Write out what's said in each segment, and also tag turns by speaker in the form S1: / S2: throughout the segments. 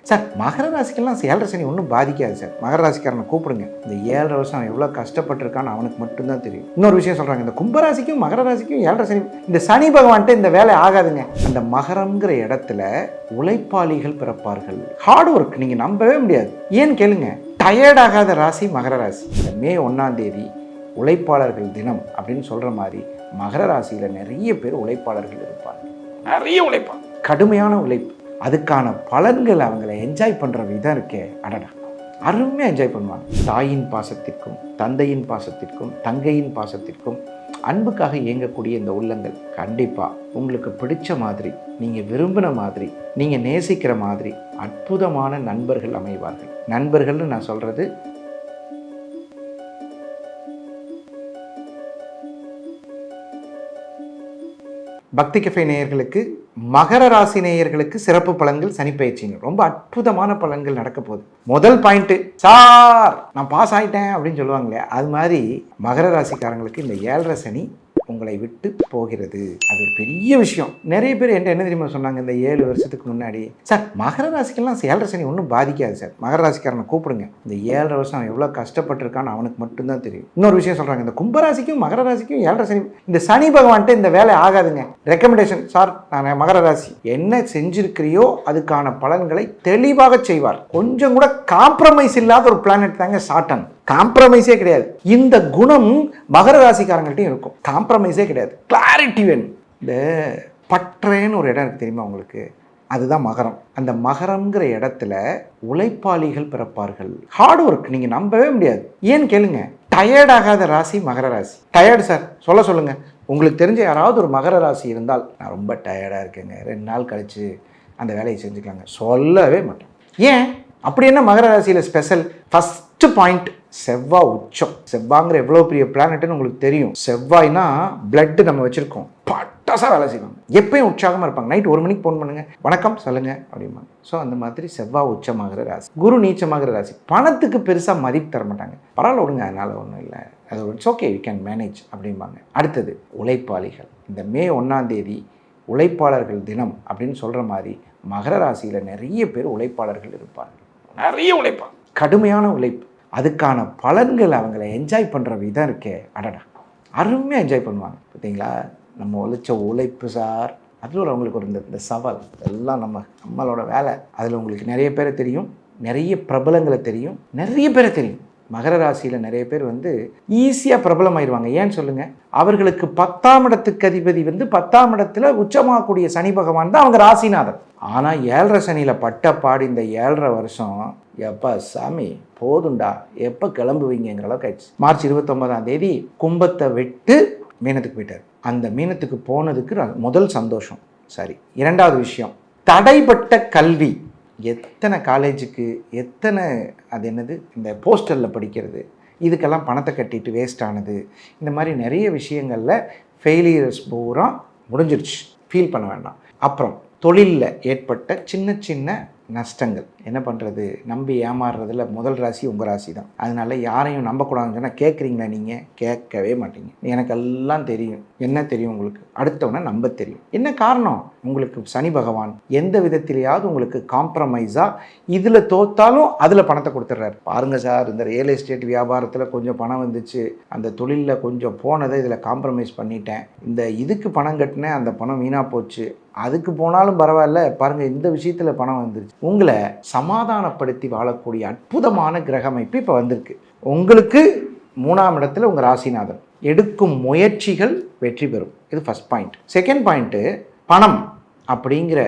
S1: Sir மகர ராசிக்கெல்லாம் 7.5 சனி ஒன்றும் பாதிக்காது sir. மகர ராசிக்காரனை கூப்பிடுங்க. இந்த 7.5 வருஷம் அவன் எவ்வளோ கஷ்டப்பட்டிருக்கான்னு அவனுக்கு மட்டும்தான் தெரியும். இன்னொரு விஷயம் சொல்கிறாங்க, இந்த கும்பராசிக்கும் மகர ராசிக்கும் 7.5 சனி, இந்த சனி பகவான்ட்டு இந்த வேலை ஆகாதுங்க. அந்த மகரம்ங்கிற இடத்துல உழைப்பாளிகள் பிறப்பார்கள். ஹார்ட் ஒர்க் நீங்கள் நம்பவே முடியாது. ஏன்னு கேளுங்க, டயர்ட் ஆகாத ராசி மகர ராசி. இந்த மே 1ஆம் தேதி உழைப்பாளர்கள் தினம் அப்படின்னு சொல்கிற மாதிரி மகர ராசியில் நிறைய பேர் உழைப்பாளர்கள் இருப்பாங்க. நிறைய உழைப்பாங்க, கடுமையான உழைப்பு. அதுக்கான பலன்கள் அவங்கள என்ஜாய் பண்ணுற விதம் இருக்கே, அடடா அருமையாக என்ஜாய் பண்ணுவாங்க. தாயின் பாசத்திற்கும் தந்தையின் பாசத்திற்கும் தங்கையின் பாசத்திற்கும் அன்புக்காக இயங்கக்கூடிய இந்த உள்ளங்கள் கண்டிப்பாக உங்களுக்கு பிடிச்ச மாதிரி, நீங்கள் விரும்பின மாதிரி, நீங்கள் நேசிக்கிற மாதிரி அற்புதமான நண்பர்கள் அமைவார்கள். நண்பர்கள்னு நான் சொல்கிறது பக்தி கஃபே நேயர்களுக்கு, மகர ராசி நேயர்களுக்கு சிறப்பு பலன்கள் சனிப்பெயர்ச்சிங்க. ரொம்ப அற்புதமான பலன்கள் நடக்க போகுது. முதல் பாயிண்ட்டு, சார் நான் பாஸ் ஆகிட்டேன் அப்படின்னு சொல்லுவாங்களே, அது மாதிரி மகர ராசிக்காரங்களுக்கு இந்த 7.5 சனி உங்களை விட்டு போகிறது. அது ஒரு பெரிய விஷயம். நிறைய பேர் என்கிட்ட என்ன தெரியுமா சொன்னாங்க, இந்த 7 வருஷத்துக்கு முன்னாடி, சார் மகர ராசிக்கெல்லாம் 7.5 சனி ஒன்றும் பாதிக்காது சார். மகர ராசிக்காரனை கூப்பிடுங்க. இந்த 7.5 வருஷம் அவன் எவ்வளோ கஷ்டப்பட்டிருக்கான்னு அவனுக்கு மட்டும்தான் தெரியும். இன்னொரு விஷயம் சொல்கிறாங்க, இந்த கும்பராசிக்கும் மகர ராசிக்கும் 7.5 சனி, இந்த சனி பகவான்ட்டு இந்த வேலை ஆகாதுங்க. ரெக்கமெண்டேஷன், சார் நான் மகர ராசி என்ன செஞ்சிருக்கிறியோ அதுக்கான பலன்களை தெளிவாக செய்வார். கொஞ்சம் கூட காம்ப்ரமைஸ் இல்லாத ஒரு பிளானட் தாங்க சாட்டன். காம்ப்ரமைஸே கிடையாது. இந்த குணம் மகர ராசிக்காரங்கள்ட்டையும் இருக்கும். காம்ப்ரமைஸே கிடையாது, கிளாரிட்டி வேணும். இந்த பற்றேன்னு ஒரு இடம் இருக்குது தெரியுமா உங்களுக்கு, அதுதான் மகரம். அந்த மகரம்ங்கிற இடத்துல உழைப்பாளிகள் பிறப்பார்கள். ஹார்ட் ஒர்க் நீங்கள் நம்பவே முடியாது. ஏன்னு கேளுங்க, டயர்ட் ஆகாத ராசி மகர ராசி. டயர்டு சார் சொல்லுங்க. உங்களுக்கு தெரிஞ்ச யாராவது ஒரு மகர ராசி இருந்தால், நான் ரொம்ப டயர்டாக இருக்கேங்க, 2 நாள் கழித்து அந்த வேலையை செஞ்சுக்கலாங்க, சொல்லவே மாட்டேன். ஏன் அப்படி என்ன மகர ராசியில் ஸ்பெஷல்? ஃபஸ்ட்டு பாயிண்ட், செவ்வாய் உச்சம். செவ்வாய்ங்கிற எவ்வளோ பெரிய பிளானட்னு உங்களுக்கு தெரியும். செவ்வாய்னா பிளட்டு நம்ம வச்சுருக்கோம், பட்டாசாக வேலை செய்வாங்க, எப்பயும் உற்சாகமாக இருப்பாங்க. நைட் 1 மணிக்கு ஃபோன் பண்ணுங்க, வணக்கம் சொல்லுங்க அப்படிம்பாங்க. ஸோ அந்த மாதிரி செவ்வாய் உச்சமாகிற ராசி. குரு நீச்சமாகிற ராசி. பணத்துக்கு பெருசாக மதிப்பு தர மாட்டாங்க. பரவாயில்ல விடுங்க, அதனால் ஒன்றும் இல்லை, அது it's okay, we can manage அப்படிம்பாங்க. அடுத்தது உழைப்பாளிகள். இந்த மே 1ஆம் தேதி உழைப்பாளர்கள் தினம் அப்படின்னு சொல்கிற மாதிரி மகர ராசியில் நிறைய பேர் உழைப்பாளர்கள் இருப்பாங்க. நிறைய உழைப்பாங்க, கடுமையான உழைப்பு. அதுக்கான பலன்கள் அவங்கள என்ஜாய் பண்ணுற விதம் இருக்கே, அடடா அருமையாக என்ஜாய் பண்ணுவாங்க. பார்த்தீங்களா, நம்ம உழைச்ச உழைப்பு சார், அதில் அவங்களுக்கு ஒரு இந்த சவால் எல்லாம் நம்மளோட வேலை. அதில் உங்களுக்கு நிறைய பேரை தெரியும், நிறைய பிரபலங்களை தெரியும், நிறைய பேரை தெரியும். மகர ராசியில் நிறைய பேர் ஈஸியாக பிரபலமாயிருவாங்க. ஏன்னு சொல்லுங்கள், அவர்களுக்கு 10ஆம் இடத்துக்கு அதிபதி 10ஆம் இடத்துல உச்சமாகக்கூடிய சனி பகவான் தான் அவங்க ராசிநாதன். ஆனால் 7.5 சனியில் பட்ட பாடு இந்த 7.5 வருஷம், எப்போ சாமி போதுண்டா, எப்போ கிளம்புவீங்கிற அளவுக்கு ஆயிடுச்சு. மார்ச் 29ஆம் தேதி கும்பத்தை விட்டு மீனத்துக்கு போயிட்டார். அந்த மீனத்துக்கு போனதுக்கு முதல் சந்தோஷம். சரி, 2வது விஷயம், தடைப்பட்ட கல்வி. எத்தனை காலேஜுக்கு, எத்தனை அது என்னது இந்த போஸ்டரில் படிக்கிறது, இதுக்கெல்லாம் பணத்தை கட்டிட்டு வேஸ்ட் ஆனது, இந்த மாதிரி நிறைய விஷயங்களில் ஃபெயிலியர்ஸ் பூரா முடிஞ்சிருச்சு, ஃபீல் பண்ண வேண்டாம். அப்புறம் தொழிலில் ஏற்பட்ட சின்ன சின்ன நஷ்டங்கள், என்ன பண்ணுறது, நம்பி ஏமாறுறதுல முதல் ராசி உங்கள் ராசி தான். அதனால யாரையும் நம்பக்கூடாதுன்னு சொன்னால் கேட்குறீங்களா? நீங்கள் கேட்கவே மாட்டீங்க. எனக்கு எல்லாம் தெரியும். என்ன தெரியும் உங்களுக்கு? அடுத்தவனை நம்ப தெரியும். என்ன காரணம்? உங்களுக்கு சனி பகவான் எந்த விதத்திலேயாவது உங்களுக்கு காம்ப்ரமைஸாக, இதில் தோத்தாலும் அதில் பணத்தை கொடுத்துட்றாரு. பாருங்கள் சார், இந்த ரியல் எஸ்டேட் வியாபாரத்தில் கொஞ்சம் பணம் வந்துச்சு, அந்த தொழிலில் கொஞ்சம் போனதை இதில் காம்ப்ரமைஸ் பண்ணிட்டேன், இந்த இதுக்கு பணம் கட்டினேன், அந்த பணம் வீணாக போச்சு, அதுக்கு போனாலும் பரவாயில்ல, பாருங்கள் இந்த விஷயத்தில் பணம் வந்துருச்சு. உங்களை சமாதானப்படுத்தி வாழக்கூடிய அற்புதமான கிரக அமைப்பு இப்போ வந்திருக்கு. உங்களுக்கு 3ஆம் இடத்துல உங்கள் ராசிநாதன். எடுக்கும் முயற்சிகள் வெற்றி பெறும். இது ஃபர்ஸ்ட் பாயிண்ட். செகண்ட் பாயிண்ட்டு, பணம் அப்படிங்கிற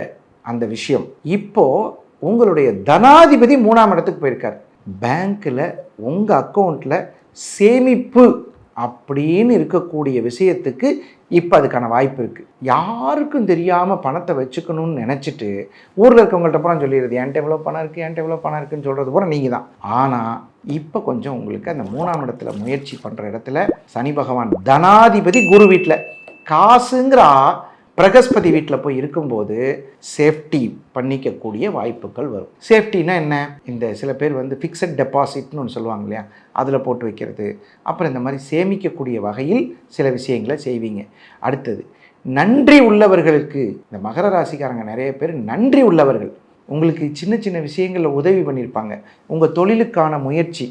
S1: அந்த விஷயம். இப்போது உங்களுடைய தனாதிபதி 3ஆம் இடத்துக்கு போயிருக்கார். பேங்க்கில் உங்கள் அக்கௌண்ட்டில் சேமிப்பு அப்படின்னு இருக்கக்கூடிய விஷயத்துக்கு இப்போ அதுக்கான வாய்ப்பு இருக்குது. யாருக்கும் தெரியாமல் பணத்தை வச்சுக்கணும்னு நினச்சிட்டு ஊரில் இருக்கவங்கள்ட்ட பூரா சொல்லிடுறது, என்கிட்ட எவ்வளோ பணம் இருக்குது, என்கிட்ட எவ்வளோ பணம் இருக்குதுன்னு சொல்கிறது பூரா நீங்கள் தான். ஆனால் இப்போ கொஞ்சம் உங்களுக்கு அந்த 3ஆம் இடத்துல முயற்சி பண்ணுற இடத்துல சனி பகவான் தனாதிபதி குரு வீட்டில், காசுங்கிற பிரகஸ்பதி வீட்டில் போய் இருக்கும்போது சேஃப்டி பண்ணிக்கக்கூடிய வாய்ப்புகள் வரும். சேஃப்டினா என்ன? இந்த சில பேர் ஃபிக்ஸட் டெபாசிட்னு ஒன்று சொல்லுவாங்க இல்லையா, அதில் போட்டு வைக்கிறது. அப்புறம் இந்த மாதிரி சேமிக்கக்கூடிய வகையில் சில விஷயங்களை செய்வீங்க. அடுத்தது, நன்றி உள்ளவர்களுக்கு. இந்த மகர ராசிக்காரங்க நிறைய பேர் நன்றி உள்ளவர்கள். உங்களுக்கு சின்ன சின்ன விஷயங்களில் உதவி பண்ணியிருப்பாங்க. உங்கள் தொழிலுக்கான முயற்சி,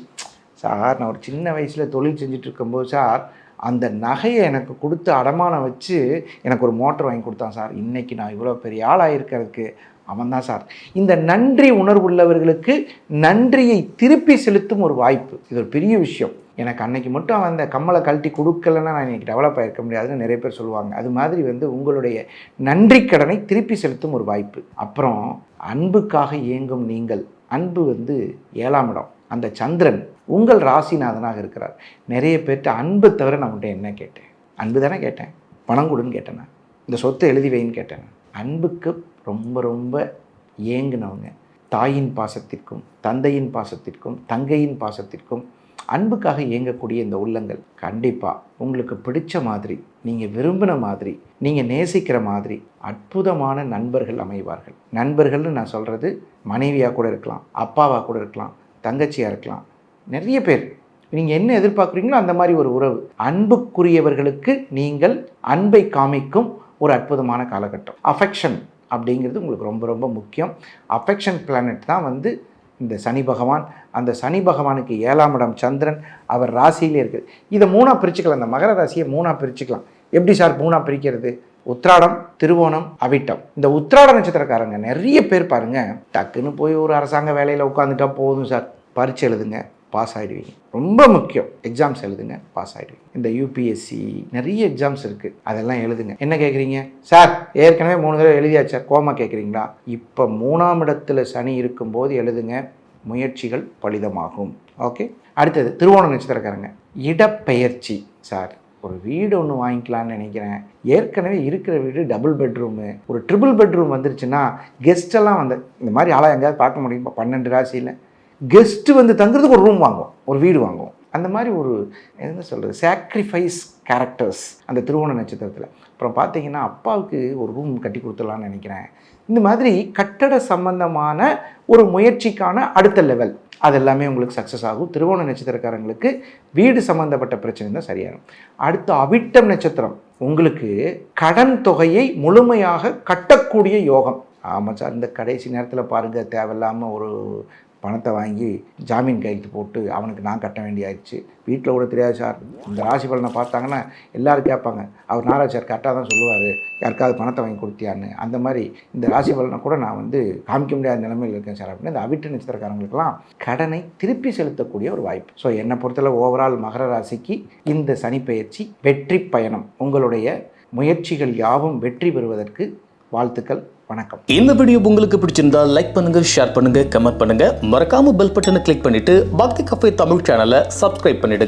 S1: சார் நான் ஒரு சின்ன வயசில் தொழில் செஞ்சுட்டு இருக்கும்போது சார் அந்த நகையை எனக்கு கொடுத்து அடமானம் வச்சு எனக்கு ஒரு மோட்டர் வாங்கி கொடுத்தான் சார், இன்றைக்கி நான் இவ்வளோ பெரிய ஆளாக இருக்கிறதுக்கு அவன் தான் சார். இந்த நன்றி உணர்வுள்ளவர்களுக்கு நன்றியை திருப்பி செலுத்தும் ஒரு வாய்ப்பு. இது ஒரு பெரிய விஷயம். எனக்கு அன்னைக்கு மட்டும் அவன் அந்த கம்மலை கழட்டி கொடுக்கலன்னா நான் இன்றைக்கி டெவலப் ஆகிருக்க முடியாதுன்னு நிறைய பேர் சொல்லுவாங்க. அது மாதிரி உங்களுடைய நன்றி கடனை திருப்பி செலுத்தும் ஒரு வாய்ப்பு. அப்புறம் அன்புக்காக இயங்கும் நீங்கள், அன்பு 7ஆம் இடம், அந்த சந்திரன் உங்கள் ராசிநாதனாக இருக்கிறார். நிறைய பேர்கிட்ட அன்பு தவிர நான் உன்ட்ட என்ன கேட்டேன்? அன்பு தானே கேட்டேன். பணம் கொடுன்னு கேட்டேன், இந்த சொத்தை எழுதி வைன்னு கேட்டேன். அன்புக்கு ரொம்ப ரொம்ப ஏங்குனவங்க, தாயின் பாசத்திற்கும் தந்தையின் பாசத்திற்கும் தங்கையின் பாசத்திற்கும் அன்புக்காக இயங்கக்கூடிய இந்த உள்ளங்கள் கண்டிப்பாக உங்களுக்கு பிடிச்ச மாதிரி, நீங்கள் விரும்பின மாதிரி, நீங்கள் நேசிக்கிற மாதிரி அற்புதமான நண்பர்கள் அமைவார்கள். நண்பர்கள்னு நான் சொல்கிறது மனைவியாக கூட இருக்கலாம், அப்பாவாக கூட இருக்கலாம், தங்கச்சியாக இருக்கலாம். நிறைய பேர் நீங்கள் என்ன எதிர்பார்க்குறீங்களோ அந்த மாதிரி ஒரு உறவு. அன்புக்குரியவர்களுக்கு நீங்கள் அன்பை காமிக்கும் ஒரு அற்புதமான காலகட்டம். அஃபெக்ஷன் அப்படிங்கிறது உங்களுக்கு ரொம்ப ரொம்ப முக்கியம். அஃபெக்ஷன் பிளானட் தான் இந்த சனி பகவான். அந்த சனி பகவானுக்கு 7ஆம் இடம் சந்திரன், அவர் ராசியிலே இருக்குது. இதை 3ஆக பிரிச்சுக்கலாம். இந்த மகர ராசியை 3ஆக பிரிச்சுக்கலாம். எப்படி சார் 3ஆக பிரிக்கிறது? உத்திராடம், திருவோணம், அவிட்டம். இந்த உத்திராட நட்சத்திரக்காரங்க நிறைய பேர் பாருங்கள், டக்குன்னு போய் ஒரு அரசாங்க வேலையில் உட்காந்துட்டா போதும் சார், பரீட்சை எழுதுங்க பாஸ் ஆகிடுவீங்க. ரொம்ப முக்கியம், எக்ஸாம்ஸ் எழுதுங்க பாஸ் ஆகிடுவீங்க. இந்த யூபிஎஸ்சி நிறைய எக்ஸாம்ஸ் இருக்குது, அதெல்லாம் எழுதுங்க. என்ன கேட்குறீங்க சார்? ஏற்கனவே 3 தடவை எழுதியாச்சு சார், கோமா கேட்குறீங்களா? இப்போ 3ஆம் இடத்துல சனி இருக்கும்போது எழுதுங்க, முயற்சிகள் பலிதமாகும். ஓகே. அடுத்தது திருவோண நட்சத்திரக்காரங்க, இடப்பெயர்ச்சி. சார் ஒரு வீடு ஒன்று வாங்கிக்கலான்னு நினைக்கிறேன், ஏற்கனவே இருக்கிற வீடு டபுள் பெட்ரூமு, ஒரு ட்ரிபிள் பெட்ரூம் வந்துருச்சுன்னா கெஸ்டெல்லாம் இந்த மாதிரி ஆளாக எங்கேயாவது பார்க்க முடியுமா? 12 ராசியில் கெஸ்ட்டு தங்குறதுக்கு ஒரு ரூம் வாங்குவோம், ஒரு வீடு வாங்குவோம். அந்த மாதிரி ஒரு என்ன சொல்கிறது, சாக்ரிஃபைஸ் கேரக்டர்ஸ் அந்த திருவோண நட்சத்திரத்தில். அப்புறம் பார்த்தீங்கன்னா அப்பாவுக்கு ஒரு ரூம் கட்டி கொடுத்துடலான்னு நினைக்கிறேன். இந்த மாதிரி கட்டட சம்பந்தமான ஒரு முயற்சிக்கான அடுத்த லெவல், அது எல்லாமே உங்களுக்கு சக்ஸஸ் ஆகும். திருவோண நட்சத்திரக்காரங்களுக்கு வீடு சம்மந்தப்பட்ட பிரச்சனை தான் சரியாகும். அடுத்து அவிட்டம் நட்சத்திரம், உங்களுக்கு கடன் தொகையை முழுமையாக கட்டக்கூடிய யோகம். ஆமாம் சார், இந்த கடைசி நேரத்தில் பாருங்கள், தேவையில்லாமல் ஒரு பணத்தை வாங்கி ஜாமீன் கையெழுத்து போட்டு அவனுக்கு நான் கட்ட வேண்டியாச்சு. வீட்டில் கூட தெரியாது சார். இந்த ராசி பலனை பார்த்தாங்கன்னா எல்லோரும் கேட்பாங்க, அவர் நாராஜ் சார் கரெக்டாக தான் சொல்லுவார், யாருக்காவது பணத்தை வாங்கி கொடுத்தியான்னு. அந்த மாதிரி இந்த ராசி பலனை கூட நான் காமிக்க முடியாத நிலைமையில் இருக்கேன் சார் அப்படின்னு இந்த அவிட்ட நட்சத்திரக்காரங்களுக்கெல்லாம் கடனை திருப்பி செலுத்தக்கூடிய ஒரு வாய்ப்பு. ஸோ என்னை பொறுத்தளவு ஓவரால் மகர ராசிக்கு இந்த சனி பெயர்ச்சி வெற்றி பயணம். உங்களுடைய முயற்சிகள் யாவும் வெற்றி பெறுவதற்கு வாழ்த்துக்கள். வணக்கம்.
S2: இந்த வீடியோ உங்களுக்கு பிடிச்சிருந்தா லைக் பண்ணுங்க, ஷேர் பண்ணுங்க, கமெண்ட் பண்ணுங்க. மறக்காம பெல் பட்டனை கிளிக் பண்ணிட்டு பக்தி கஃபே தமிழ் சேனலை சப்ஸ்கிரைப் பண்ணிடுங்க.